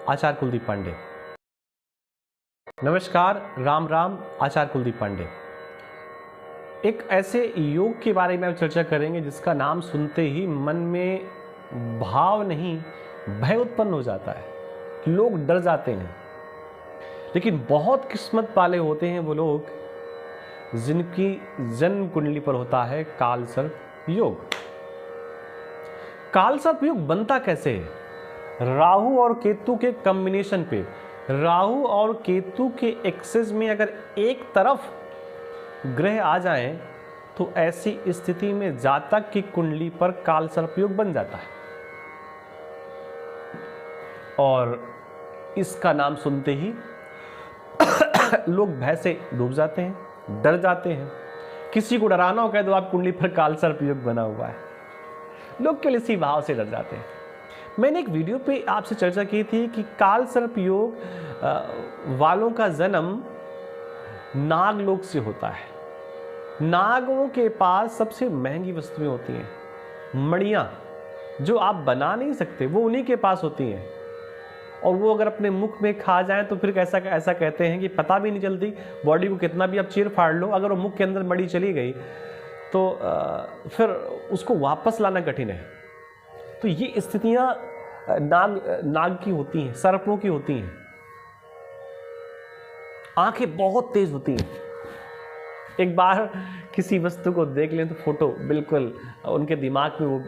आचार्य कुलदीप पांडे। नमस्कार, राम राम। आचार्य कुलदीप पांडे। एक ऐसे योग के बारे में हम चर्चा करेंगे जिसका नाम सुनते ही मन में भाव नहीं भय उत्पन्न हो जाता है, लोग डर जाते हैं। लेकिन बहुत किस्मत वाले होते हैं वो लोग जिनकी जन्म कुंडली पर होता है कालसर्प योग। कालसर्प योग बनता कैसे है? राहु और केतु के कॉम्बिनेशन पे, राहु और केतु के एक्सेस में अगर एक तरफ ग्रह आ जाएं तो ऐसी स्थिति में जातक की कुंडली पर कालसर्प योग बन जाता है और इसका नाम सुनते ही लोग भय से डूब जाते हैं, डर जाते हैं। किसी को डराना हो कह दो आप कुंडली पर कालसर्प योग बना हुआ है, लोग केवल इसी भाव से डर जाते हैं। मैंने एक वीडियो पे आपसे चर्चा की थी कि कालसर्प योग वालों का जन्म नागलोक से होता है। नागों के पास सबसे महंगी वस्तुएं होती हैं, मणियां जो आप बना नहीं सकते, वो उन्हीं के पास होती हैं। और वो अगर अपने मुख में खा जाएं तो फिर ऐसा कहते हैं कि पता भी नहीं चलती, बॉडी को कितना भी आप चीर फाड़ लो, अगर वो मुख के अंदर मणि चली गई तो फिर उसको वापस लाना कठिन है। तो ये स्थितियां नाग की होती हैं, सर्पों की होती हैं। आंखें बहुत तेज होती हैं। एक बार किसी वस्तु को देख लें तो फोटो बिल्कुल उनके दिमाग में वो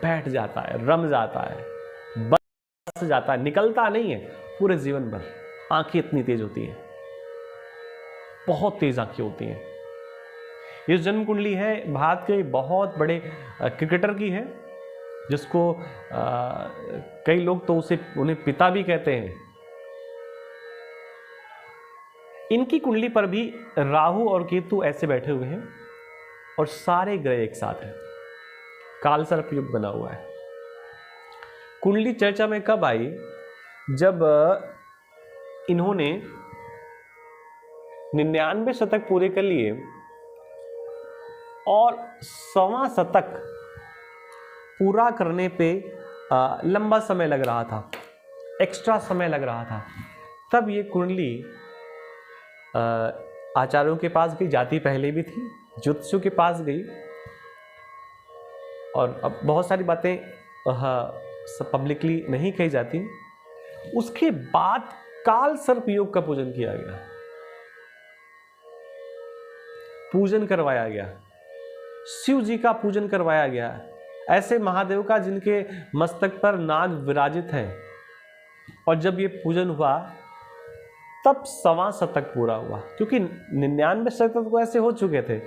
बैठ जाता है, रम जाता है, बस जाता है, निकलता नहीं है पूरे जीवन भर। आंखें इतनी तेज होती हैं, बहुत तेज आंखें होती हैं। ये जन्म कुंडली है भारत के बहुत बड़े क्रिकेटर की है, जिसको कई लोग तो उन्हें पिता भी कहते हैं। इनकी कुंडली पर भी राहु और केतु ऐसे बैठे हुए हैं और सारे ग्रह एक साथ हैं, कालसर्प योग बना हुआ है। कुंडली चर्चा में कब आई? जब इन्होंने 99 शतक पूरे कर लिए और 1.25 शतक पूरा करने पे लंबा समय लग रहा था, एक्स्ट्रा समय लग रहा था। तब ये कुंडली आचार्यों के पास गई, जाति पहले भी थी, ज्योतिषियों के पास गई और अब बहुत सारी बातें पब्लिकली नहीं कही जाती। उसके बाद कालसर्प योग का पूजन किया गया, पूजन करवाया गया, शिव जी का पूजन करवाया गया, ऐसे महादेव का जिनके मस्तक पर नाग विराजित हैं। और जब ये पूजन हुआ तब 1.25 शतक पूरा हुआ, क्योंकि 99 शतक तो ऐसे हो चुके थे।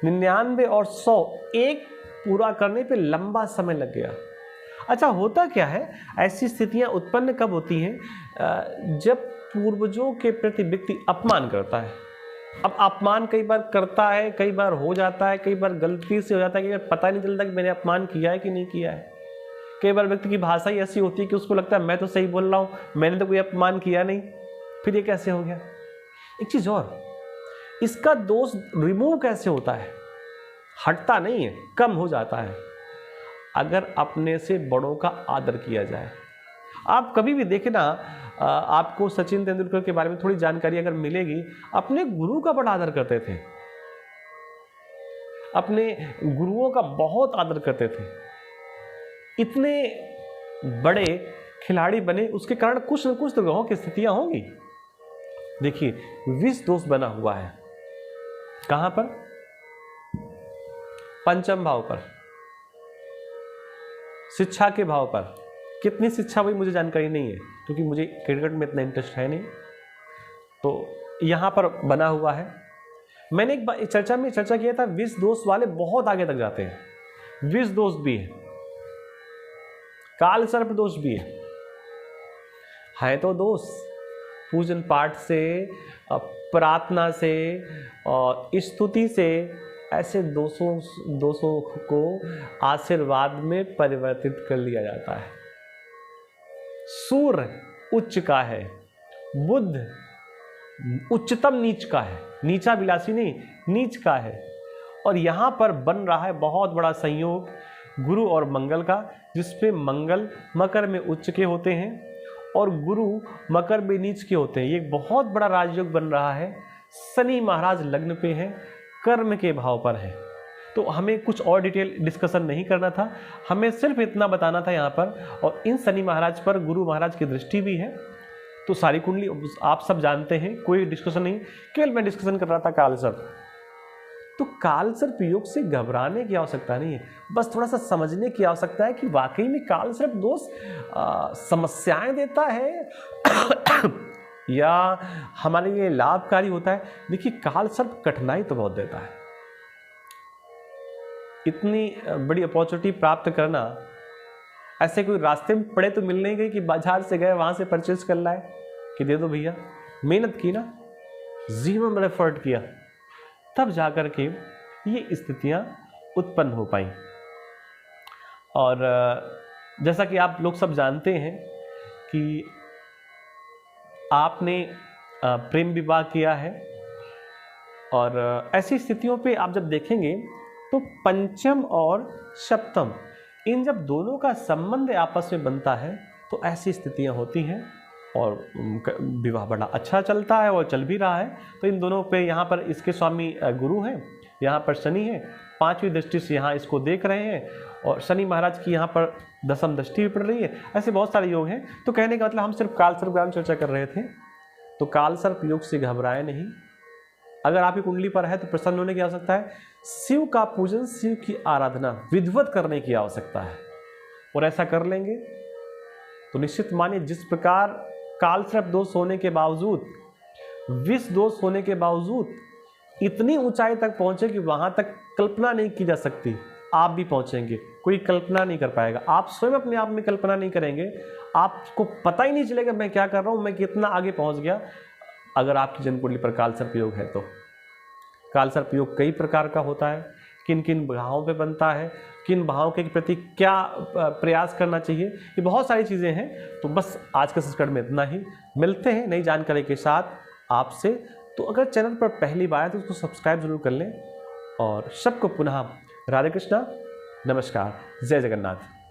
99 और 100 एक पूरा करने पे लंबा समय लग गया। अच्छा, होता क्या है, ऐसी स्थितियां उत्पन्न कब होती हैं? जब पूर्वजों के प्रति व्यक्ति अपमान करता है। अब अपमान कई बार करता है, कई बार हो जाता है, कई बार गलती से हो जाता है, कई बार पता नहीं चलता कि मैंने अपमान किया है कि नहीं किया है। कई बार व्यक्ति की भाषा ही ऐसी होती है कि उसको लगता है मैं तो सही बोल रहा हूँ, मैंने तो कोई अपमान किया नहीं, फिर ये कैसे हो गया? एक चीज और, इसका दोष रिमूव कैसे होता है? हटता नहीं है, कम हो जाता है अगर अपने से बड़ों का आदर किया जाए। आप कभी भी देखें ना, आपको सचिन तेंदुलकर के बारे में थोड़ी जानकारी अगर मिलेगी, अपने गुरु का बड़ा आदर करते थे, अपने गुरुओं का बहुत आदर करते थे। इतने बड़े खिलाड़ी बने, उसके कारण कुछ न कुछ तो ग्रहों की स्थितियां होंगी। देखिए, विष दोष बना हुआ है कहां पर? पंचम भाव पर, शिक्षा के भाव पर। कितनी शिक्षा हुई मुझे जानकारी नहीं है, क्योंकि मुझे क्रिकेट में इतना इंटरेस्ट है नहीं, तो यहां पर बना हुआ है। मैंने एक बार चर्चा में चर्चा किया था, विष दोष वाले बहुत आगे तक जाते हैं। विष दोष भी है, कालसर्प दोष भी है तो दोष पूजन पाठ से, प्रार्थना से और स्तुति से ऐसे दोषों को आशीर्वाद में परिवर्तित कर लिया जाता है। सूर्य उच्च का है, बुध उच्चतम नीच का है, नीचा विलासी नहीं, नीच का है। और यहां पर बन रहा है बहुत बड़ा संयोग गुरु और मंगल का, जिसमें मंगल मकर में उच्च के होते हैं और गुरु मकर में नीच के होते हैं। ये एक बहुत बड़ा राजयोग बन रहा है। शनि महाराज लग्न पे है, कर्म के भाव पर है। तो हमें कुछ और डिटेल डिस्कशन नहीं करना था, हमें सिर्फ इतना बताना था यहाँ पर। और इन शनि महाराज पर गुरु महाराज की दृष्टि भी है। तो सारी कुंडली आप सब जानते हैं, कोई डिस्कशन नहीं, केवल मैं डिस्कशन कर रहा था कालसर्प। तो कालसर्प योग से घबराने की आवश्यकता नहीं है, बस थोड़ा सा समझने की आवश्यकता है कि वाकई में कालसर्प दोष समस्याएं देता है या हमारे लिए लाभकारी होता है। देखिए, कालसर्प कठिनाई तो बहुत देता है। इतनी बड़ी अपॉर्चुनिटी प्राप्त करना, ऐसे कोई रास्ते में पड़े तो मिल नहीं गई कि बाजार से गए वहां से परचेज कर लाए कि दे दो भैया। मेहनत की ना, जीवन में एफर्ट किया, तब जाकर के ये स्थितियां उत्पन्न हो पाई। और जैसा कि आप लोग सब जानते हैं कि आपने प्रेम विवाह किया है, और ऐसी स्थितियों पे आप जब देखेंगे तो पंचम और सप्तम, इन जब दोनों का संबंध आपस में बनता है तो ऐसी स्थितियां होती हैं और विवाह बड़ा अच्छा चलता है और चल भी रहा है। तो इन दोनों पे यहाँ पर इसके स्वामी गुरु हैं, यहाँ पर शनि है, 5वीं दृष्टि से यहाँ इसको देख रहे हैं, और शनि महाराज की यहाँ पर 10वीं दृष्टि भी पड़ रही है। ऐसे बहुत सारे योग हैं। तो कहने का मतलब हम सिर्फ कालसर्प ज्ञान चर्चा कर रहे थे। तो कालसर्प योग से घबराए नहीं। अगर आपकी कुंडली पर है तो प्रसन्न होने की आवश्यकता है। शिव का पूजन, शिव की आराधना विधिवत करने की आवश्यकता है, और ऐसा कर लेंगे तो निश्चित मानिए, जिस प्रकार कालसर्प दोष होने के बावजूद, विष दोष होने के बावजूद इतनी ऊंचाई तक पहुंचे कि वहां तक कल्पना नहीं की जा सकती, आप भी पहुंचेंगे। कोई कल्पना नहीं कर पाएगा, आप स्वयं अपने आप में कल्पना नहीं करेंगे, आपको पता ही नहीं चलेगा मैं क्या कर रहा हूं, मैं कितना आगे पहुंच गया। अगर आपकी जन्म कुंडली पर कालसर्प योग है तो कालसर्प योग कई प्रकार का होता है, किन किन भावों पे बनता है, किन भावों के प्रति क्या प्रयास करना चाहिए, ये बहुत सारी चीज़ें हैं। तो बस आज के संस्करण में इतना ही। मिलते हैं नई जानकारी के साथ आपसे। तो अगर चैनल पर पहली बार है तो उसको सब्सक्राइब जरूर कर लें, और सबको पुनः राधे कृष्णा, नमस्कार, जय जगन्नाथ।